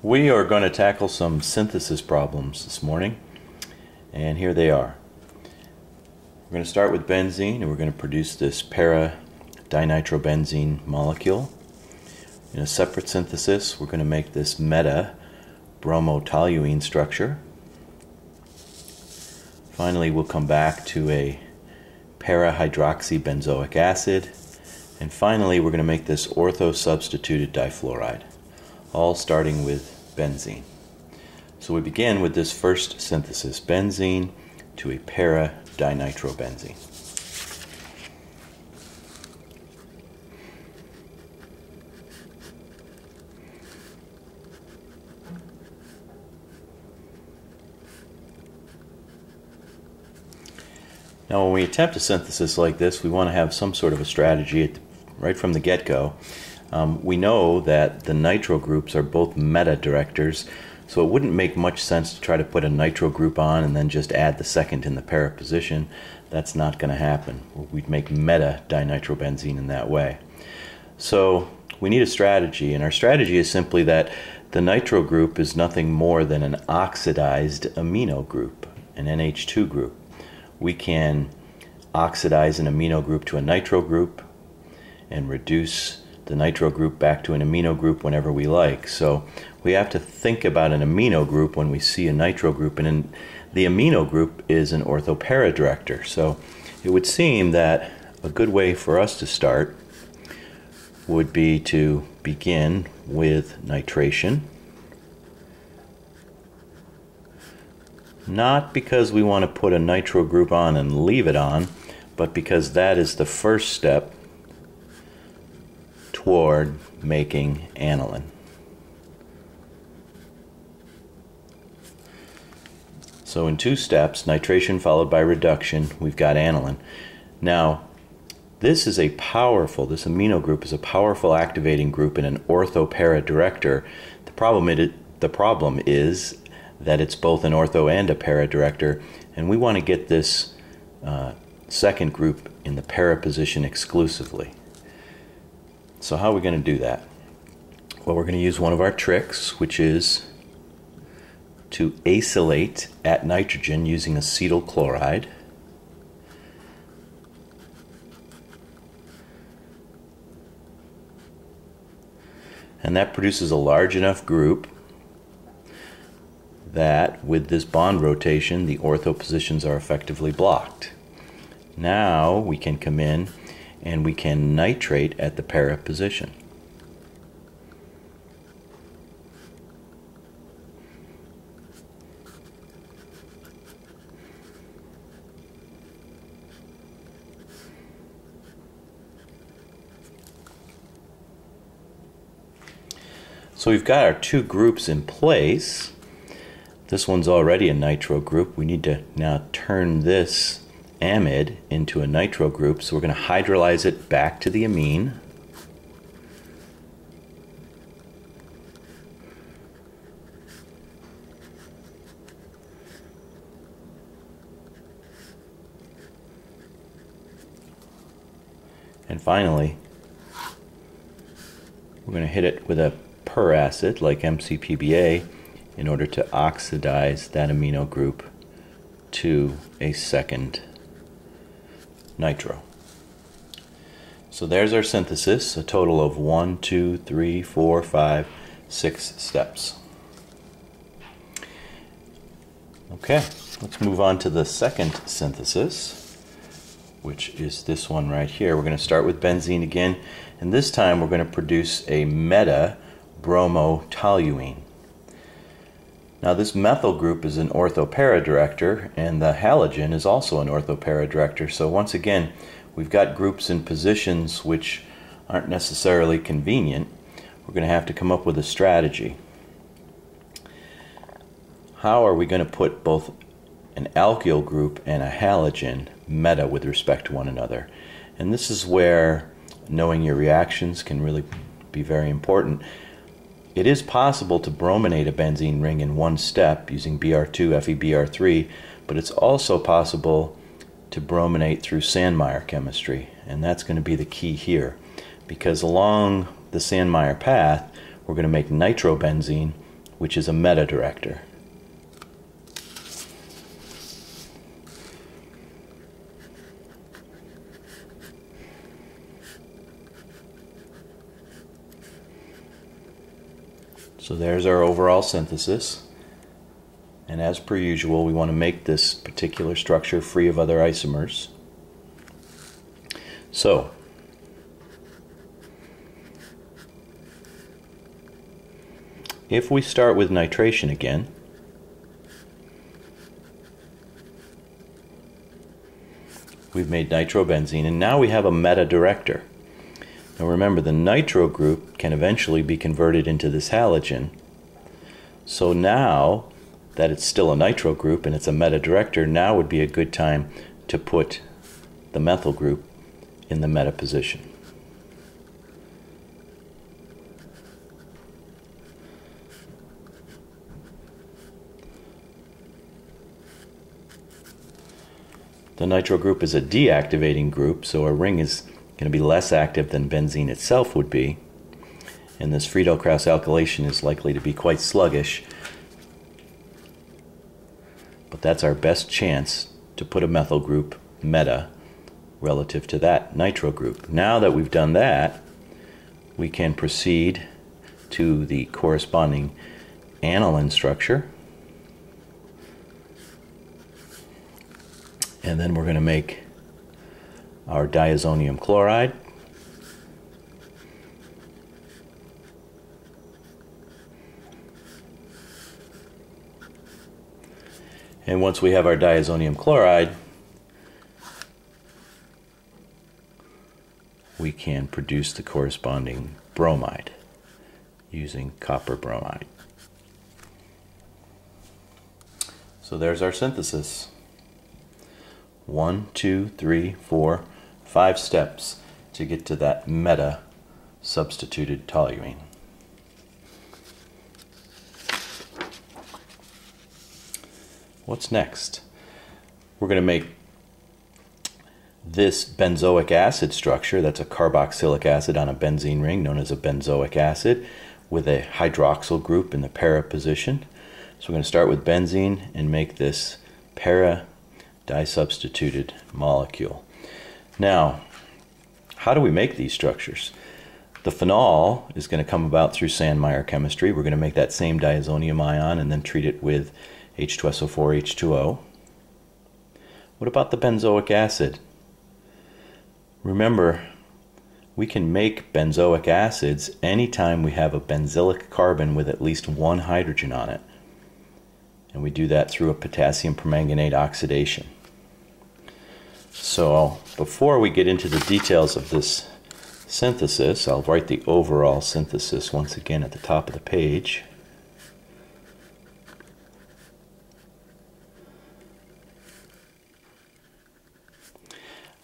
We are going to tackle some synthesis problems this morning, and here they are. We're going to start with benzene, and we're going to produce this para-dinitrobenzene molecule. In a separate synthesis, we're going to make this meta-bromotoluene structure. Finally, we'll come back to a para-hydroxybenzoic acid, and finally we're going to make this ortho-substituted difluoride, all starting with benzene. So we begin with this first synthesis, benzene to a para-dinitrobenzene. Now when we attempt a synthesis like this, we want to have some sort of a strategy right from the get-go. We know that the nitro groups are both meta-directors, so it wouldn't make much sense to try to put a nitro group on and then just add the second in the para position. That's not going to happen. We'd make meta-dinitrobenzene in that way. So we need a strategy, and our strategy is simply that the nitro group is nothing more than an oxidized amino group, an NH2 group. We can oxidize an amino group to a nitro group and reduce the nitro group back to an amino group whenever we like. So we have to think about an amino group when we see a nitro group, and the amino group is an orthopara director. So it would seem that a good way for us to start would be to begin with nitration. Not because we want to put a nitro group on and leave it on, but because that is the first step toward making aniline. So in two steps, nitration followed by reduction, we've got aniline. Now, this amino group is a powerful activating group in an orthopara director. The problem is that it's both an ortho and a para director, and we want to get this second group in the para position exclusively. So how are we going to do that? Well, we're going to use one of our tricks, which is to acylate at nitrogen using acetyl chloride. And that produces a large enough group that with this bond rotation the ortho positions are effectively blocked. Now we can come in and we can nitrate at the para position. So we've got our two groups in place. This one's already a nitro group. We need to now turn this amide into a nitro group, so we're going to hydrolyze it back to the amine. And finally, we're going to hit it with a peracid like MCPBA in order to oxidize that amino group to a second nitro. So there's our synthesis, a total of 1, 2, 3, 4, 5, 6 steps. Okay, let's move on to the second synthesis, which is this one right here. We're going to start with benzene again, and this time we're going to produce a meta-bromotoluene. Now this methyl group is an orthopara director, and the halogen is also an orthopara director. So once again, we've got groups in positions which aren't necessarily convenient. We're going to have to come up with a strategy. How are we going to put both an alkyl group and a halogen meta with respect to one another? And this is where knowing your reactions can really be very important. It is possible to brominate a benzene ring in one step using Br2, FeBr3, but it's also possible to brominate through Sandmeyer chemistry, and that's going to be the key here, because along the Sandmeyer path we're going to make nitrobenzene which is a meta director. So there's our overall synthesis. And as per usual, we want to make this particular structure free of other isomers. So, if we start with nitration again, we've made nitrobenzene, and now we have a meta director. Now remember, the nitro group can eventually be converted into this halogen. So now that it's still a nitro group and it's a meta director, now would be a good time to put the methyl group in the meta position. The nitro group is a deactivating group, so a ring is going to be less active than benzene itself would be, and this Friedel-Crafts alkylation is likely to be quite sluggish. But that's our best chance to put a methyl group meta relative to that nitro group. Now that we've done that, we can proceed to the corresponding aniline structure. And then we're going to make our diazonium chloride. And once we have our diazonium chloride, we can produce the corresponding bromide using copper bromide. So there's our synthesis. 1, 2, 3, 4, 5 steps to get to that meta substituted toluene. What's next? We're going to make this benzoic acid structure, that's a carboxylic acid on a benzene ring known as a benzoic acid, with a hydroxyl group in the para position. So we're going to start with benzene and make this para disubstituted molecule. Now, how do we make these structures? The phenol is going to come about through Sandmeyer chemistry. We're going to make that same diazonium ion and then treat it with H2SO4, H2O. What about the benzoic acid? Remember, we can make benzoic acids anytime we have a benzylic carbon with at least one hydrogen on it. And we do that through a potassium permanganate oxidation. So before we get into the details of this synthesis, I'll write the overall synthesis once again at the top of the page.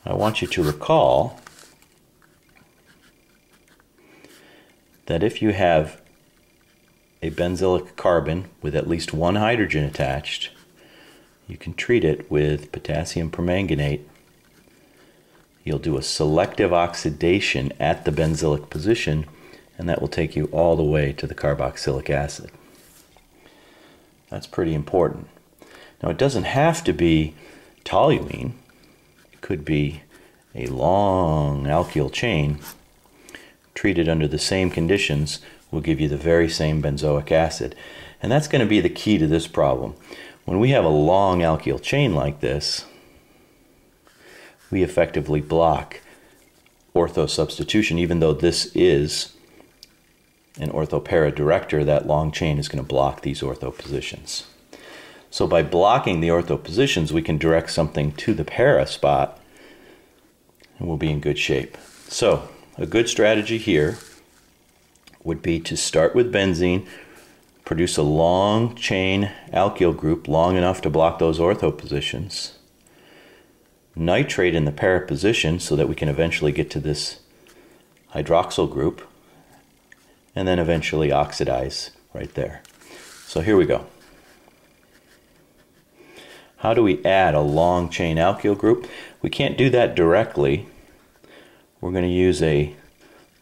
I want you to recall that if you have a benzylic carbon with at least one hydrogen attached, you can treat it with potassium permanganate. You'll do a selective oxidation at the benzylic position, and that will take you all the way to the carboxylic acid. That's pretty important. Now, it doesn't have to be toluene. It could be a long alkyl chain treated under the same conditions will give you the very same benzoic acid. And that's going to be the key to this problem. When we have a long alkyl chain like this, we effectively block orthosubstitution. Even though this is an orthopara director, that long chain is going to block these ortho positions. So by blocking the ortho positions, we can direct something to the para spot, and we'll be in good shape. So a good strategy here would be to start with benzene, produce a long chain alkyl group long enough to block those ortho positions, nitrate in the para position so that we can eventually get to this hydroxyl group, and then eventually oxidize right there. So here we go. How do we add a long chain alkyl group? We can't do that directly. We're going to use a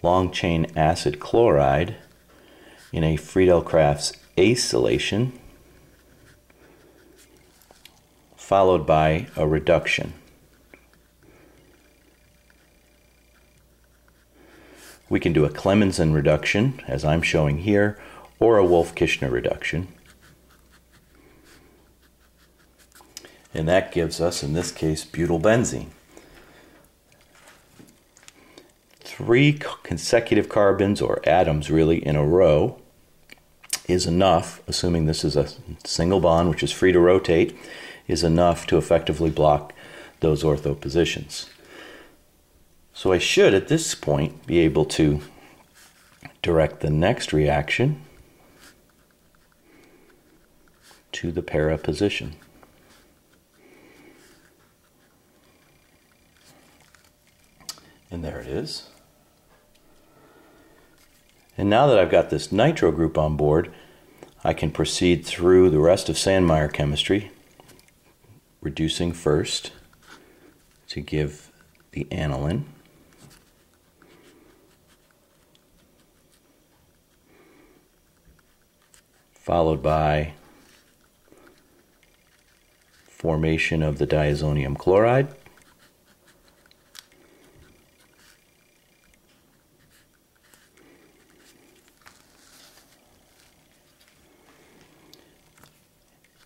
long chain acid chloride in a Friedel-Crafts acylation followed by a reduction. We can do a Clemmensen reduction, as I'm showing here, or a Wolff-Kishner reduction. And that gives us, in this case, butylbenzene. 3 consecutive carbons, or atoms really, in a row is enough, assuming this is a single bond which is free to rotate, is enough to effectively block those ortho positions. So I should, at this point, be able to direct the next reaction to the para position. And there it is. And now that I've got this nitro group on board, I can proceed through the rest of Sandmeyer chemistry, reducing first to give the aniline. Followed by formation of the diazonium chloride.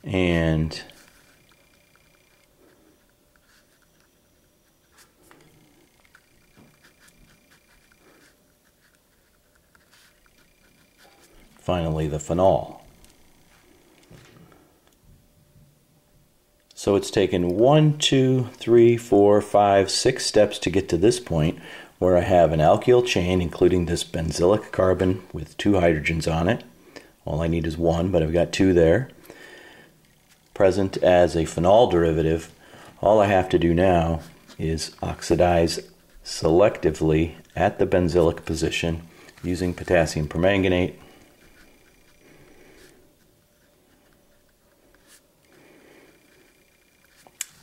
And finally the phenol. So it's taken 1, 2, 3, 4, 5, 6 steps to get to this point where I have an alkyl chain, including this benzylic carbon with 2 hydrogens on it. All I need is 1, but I've got 2 there. Present as a phenol derivative. All I have to do now is oxidize selectively at the benzylic position using potassium permanganate.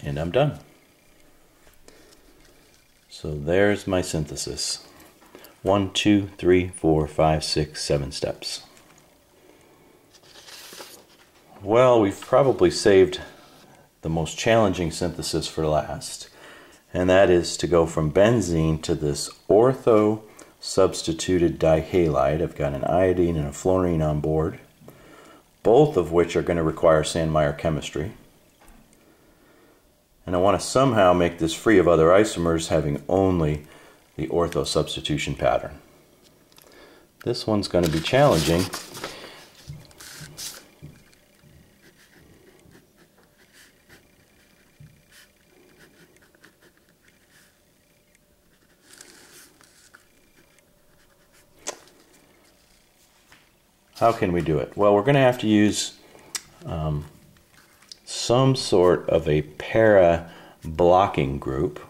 And I'm done. So there's my synthesis. 1, 2, 3, 4, 5, 6, 7 steps. Well, we've probably saved the most challenging synthesis for last, and that is to go from benzene to this ortho substituted dihalide. I've got an iodine and a fluorine on board, both of which are going to require Sandmeyer chemistry. And I want to somehow make this free of other isomers, having only the ortho substitution pattern. This one's going to be challenging. How can we do it? Well, we're going to have to use some sort of a para blocking group,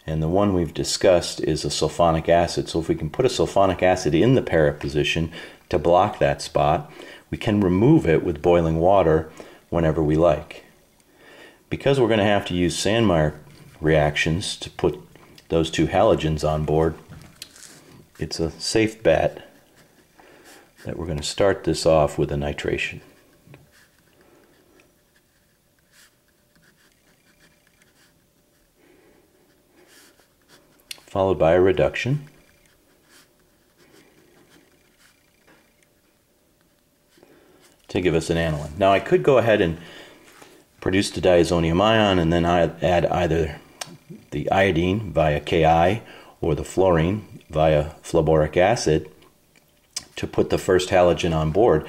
and the one we've discussed is a sulfonic acid. So if we can put a sulfonic acid in the para position to block that spot, we can remove it with boiling water whenever we like. Because we're going to have to use Sandmeyer reactions to put those 2 halogens on board, it's a safe bet that we're going to start this off with a nitration. Followed by a reduction. To give us an aniline. Now I could go ahead and produce the diazonium ion and then add either the iodine via Ki or the fluorine via phlorboric acid to put the first halogen on board.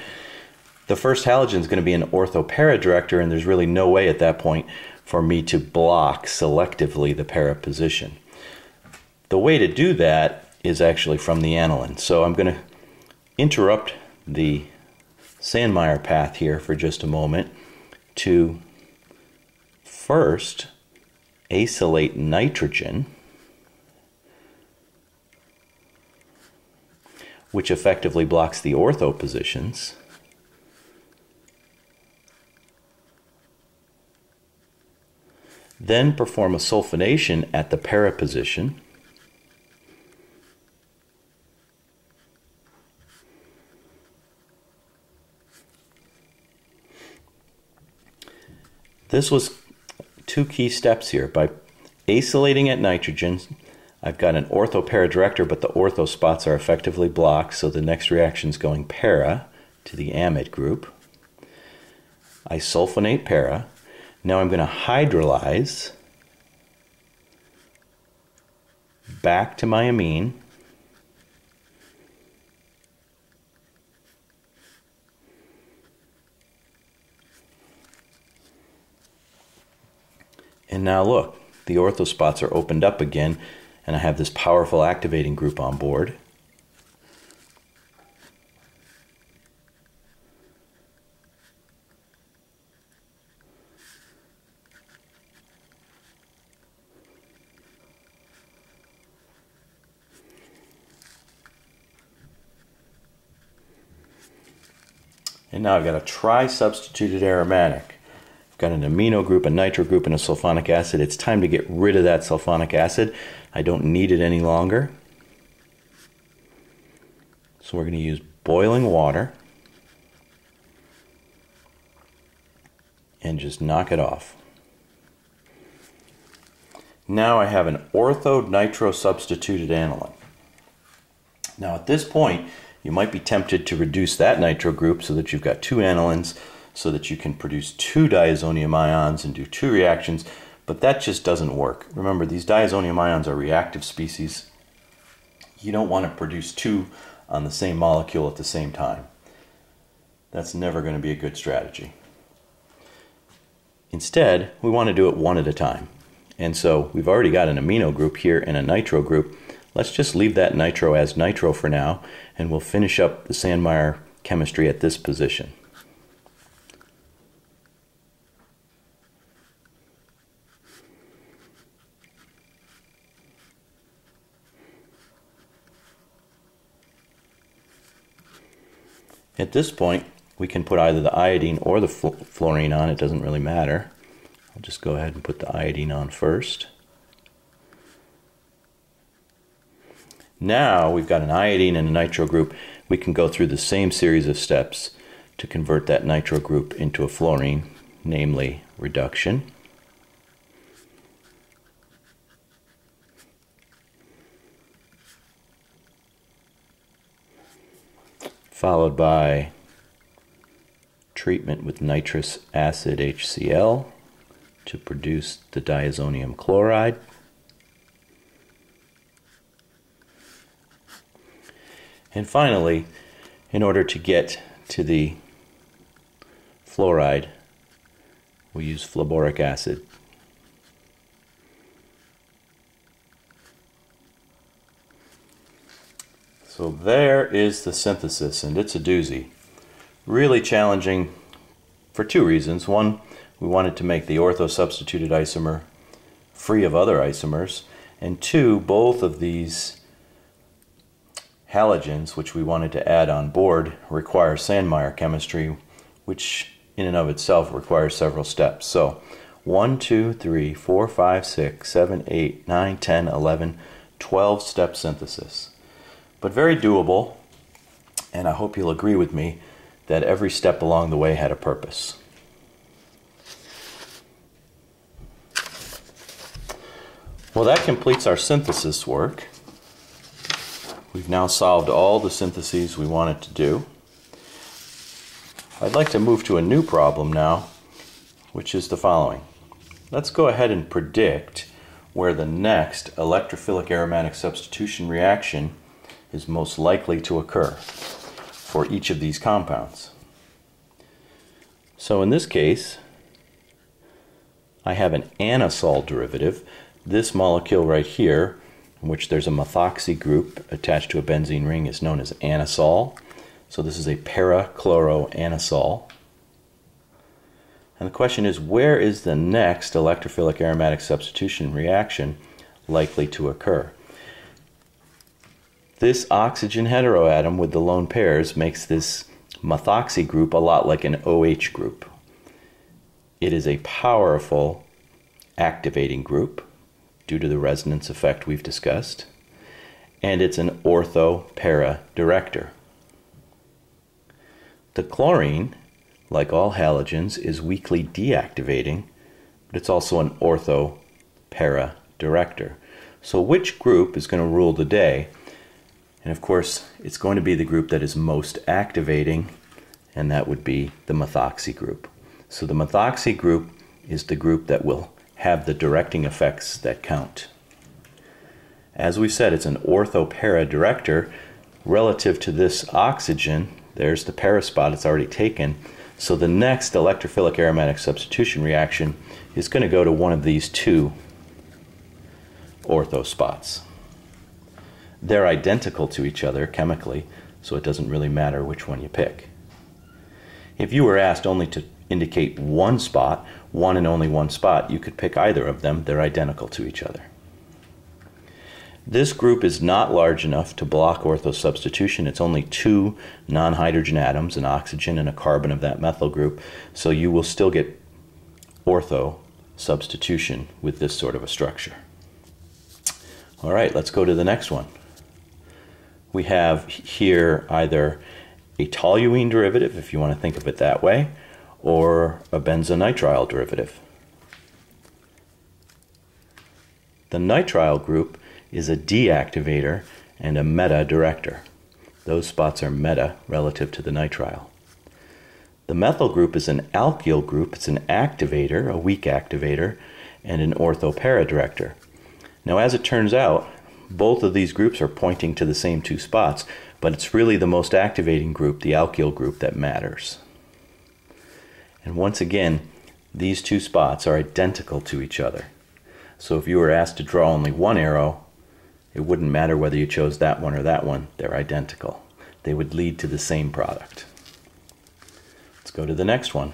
The first halogen is going to be an ortho-para director, and there's really no way at that point for me to block selectively the para position. The way to do that is actually from the aniline. So I'm going to interrupt the Sandmeyer path here for just a moment to first acylate nitrogen, which effectively blocks the ortho positions. Then perform a sulfonation at the para position. This was two key steps here. By acylating at nitrogen, I've got an ortho para director, but the ortho spots are effectively blocked, so the next reaction is going para to the amide group. I sulfonate para. Now I'm going to hydrolyze back to my amine. And now look, the ortho spots are opened up again, and I have this powerful activating group on board. And now I've got a tri-substituted aromatic. I've got an amino group, a nitro group, and a sulfonic acid. It's time to get rid of that sulfonic acid. I don't need it any longer. So we're going to use boiling water and just knock it off. Now I have an ortho nitro substituted aniline. Now at this point, you might be tempted to reduce that nitro group so that you've got two anilines, so that you can produce two diazonium ions and do two reactions, but that just doesn't work. Remember, these diazonium ions are reactive species. You don't want to produce two on the same molecule at the same time. That's never going to be a good strategy. Instead, we want to do it one at a time. And so we've already got an amino group here and a nitro group. Let's just leave that nitro as nitro for now, and we'll finish up the Sandmeyer chemistry at this position. At this point, we can put either the iodine or the fluorine on. It doesn't really matter. I'll just go ahead and put the iodine on first. Now we've got an iodine and a nitro group. We can go through the same series of steps to convert that nitro group into a fluorine, namely reduction. Followed by treatment with nitrous acid HCl to produce the diazonium chloride. And finally, in order to get to the fluoride, we use phlorboric acid. So there is the synthesis, and it's a doozy. Really challenging for two reasons. One, we wanted to make the ortho-substituted isomer free of other isomers. And two, both of these halogens, which we wanted to add on board, require Sandmeyer chemistry, which in and of itself requires several steps. So 1, 2, 3, 4, 5, 6, 7, 8, 9, 10, 11, 12-step synthesis. But very doable, and I hope you'll agree with me that every step along the way had a purpose. Well, that completes our synthesis work. We've now solved all the syntheses we wanted to do. I'd like to move to a new problem now, which is the following. Let's go ahead and predict where the next electrophilic aromatic substitution reaction is most likely to occur for each of these compounds. So in this case, I have an anisole derivative. This molecule right here, in which there's a methoxy group attached to a benzene ring, is known as anisole. So this is a para-chloroanisole. And the question is, where is the next electrophilic aromatic substitution reaction likely to occur? This oxygen heteroatom with the lone pairs makes this methoxy group a lot like an OH group. It is a powerful activating group due to the resonance effect we've discussed, and it's an ortho-para director. The chlorine, like all halogens, is weakly deactivating, but it's also an ortho-para director. So which group is going to rule the day? And of course, it's going to be the group that is most activating, and that would be the methoxy group. So the methoxy group is the group that will have the directing effects that count. As we said, it's an ortho-para director. Relative to this oxygen, there's the para spot, it's already taken. So the next electrophilic aromatic substitution reaction is going to go to one of these two ortho spots. They're identical to each other chemically, so it doesn't really matter which one you pick. If you were asked only to indicate one spot, one and only one spot, you could pick either of them. They're identical to each other. This group is not large enough to block ortho substitution. It's only two non-hydrogen atoms, an oxygen and a carbon of that methyl group, so you will still get ortho substitution with this sort of a structure. All right, let's go to the next one. We have here either a toluene derivative, if you want to think of it that way, or a benzonitrile derivative. The nitrile group is a deactivator and a meta director. Those spots are meta relative to the nitrile. The methyl group is an alkyl group. It's an activator, a weak activator, and an ortho-para director. Now, as it turns out, both of these groups are pointing to the same two spots, but it's really the most activating group, the alkyl group, that matters. And once again, these two spots are identical to each other. So if you were asked to draw only one arrow, it wouldn't matter whether you chose that one or that one. They're identical. They would lead to the same product. Let's go to the next one.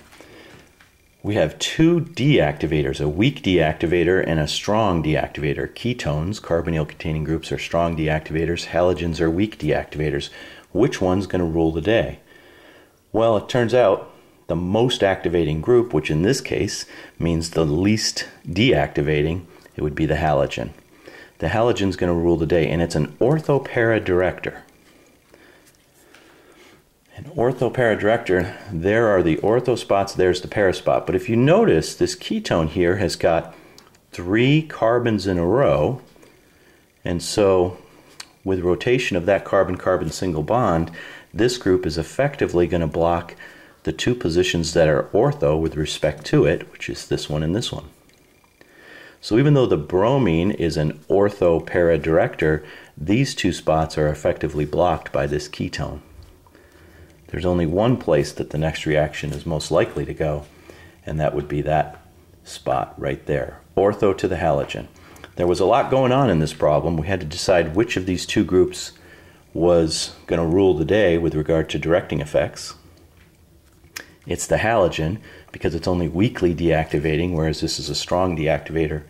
We have two deactivators, a weak deactivator and a strong deactivator. Ketones, carbonyl-containing groups, are strong deactivators. Halogens are weak deactivators. Which one's going to rule the day? Well, it turns out the most activating group, which in this case means the least deactivating, it would be the halogen. The halogen's going to rule the day, and it's an ortho-para director. An ortho-para director, there are the ortho spots, there's the para spot. But if you notice, this ketone here has got 3 carbons in a row, and so with rotation of that carbon-carbon single bond, this group is effectively going to block the two positions that are ortho with respect to it, which is this one and this one. So even though the bromine is an ortho-para director, these two spots are effectively blocked by this ketone. There's only one place that the next reaction is most likely to go, and that would be that spot right there, ortho to the halogen. There was a lot going on in this problem. We had to decide which of these two groups was going to rule the day with regard to directing effects. It's the halogen, because it's only weakly deactivating, whereas this is a strong deactivator.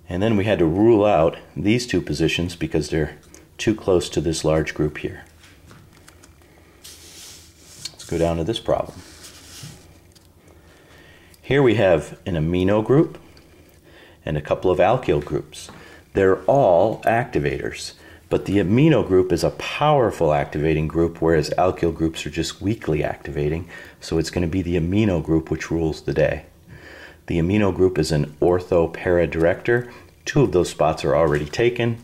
And then we had to rule out these two positions because they're too close to this large group here. Let's go down to this problem. Here we have an amino group and a couple of alkyl groups. They're all activators, but the amino group is a powerful activating group, whereas alkyl groups are just weakly activating, so it's going to be the amino group which rules the day. The amino group is an ortho-para director. 2 of those spots are already taken.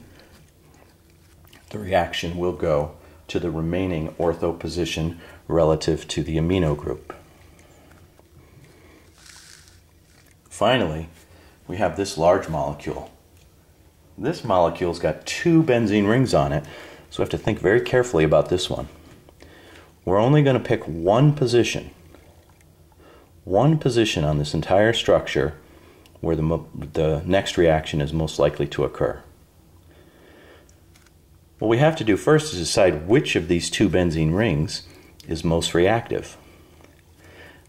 The reaction will go to the remaining ortho position relative to the amino group. Finally, we have this large molecule. This molecule's got 2 benzene rings on it, so we have to think very carefully about this one. We're only going to pick one position on this entire structure where the next reaction is most likely to occur. What we have to do first is decide which of these 2 benzene rings is most reactive.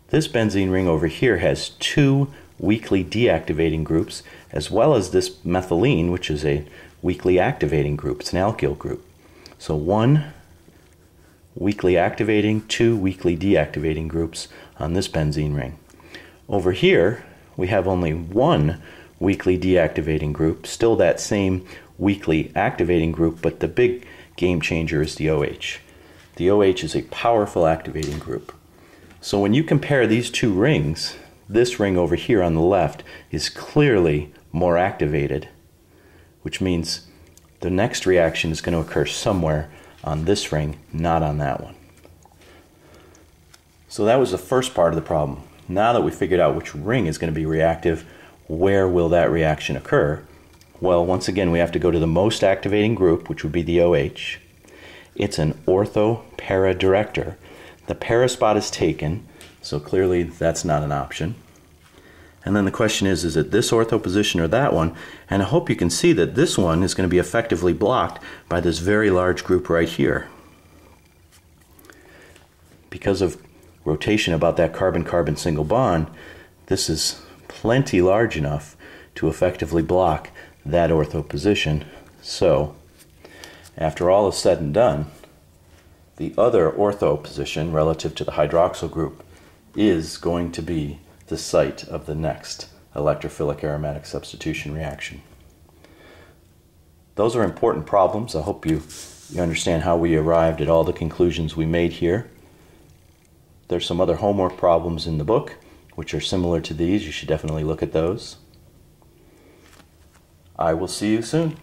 This benzene ring over here has 2 weakly deactivating groups, as well as this methylene, which is a weakly activating group. It's an alkyl group. So 1 weakly activating, 2 weakly deactivating groups on this benzene ring. Over here, we have only 1 weakly deactivating group, still that same weakly activating group, but the big game changer is the OH. The OH is a powerful activating group. So when you compare these 2 rings, this ring over here on the left is clearly more activated, which means the next reaction is going to occur somewhere on this ring, not on that one. So that was the first part of the problem. Now that we figured out which ring is going to be reactive, where will that reaction occur? Well, once again, we have to go to the most activating group, which would be the OH. It's an ortho-para director. The para spot is taken, so clearly that's not an option. And then the question is it this ortho position or that one? And I hope you can see that this one is going to be effectively blocked by this very large group right here. Because of rotation about that carbon-carbon single bond, this is plenty large enough to effectively block that ortho position. So, after all is said and done, the other ortho position relative to the hydroxyl group is going to be the site of the next electrophilic aromatic substitution reaction. Those are important problems. I hope you understand how we arrived at all the conclusions we made here. There's some other homework problems in the book which are similar to these. You should definitely look at those. I will see you soon.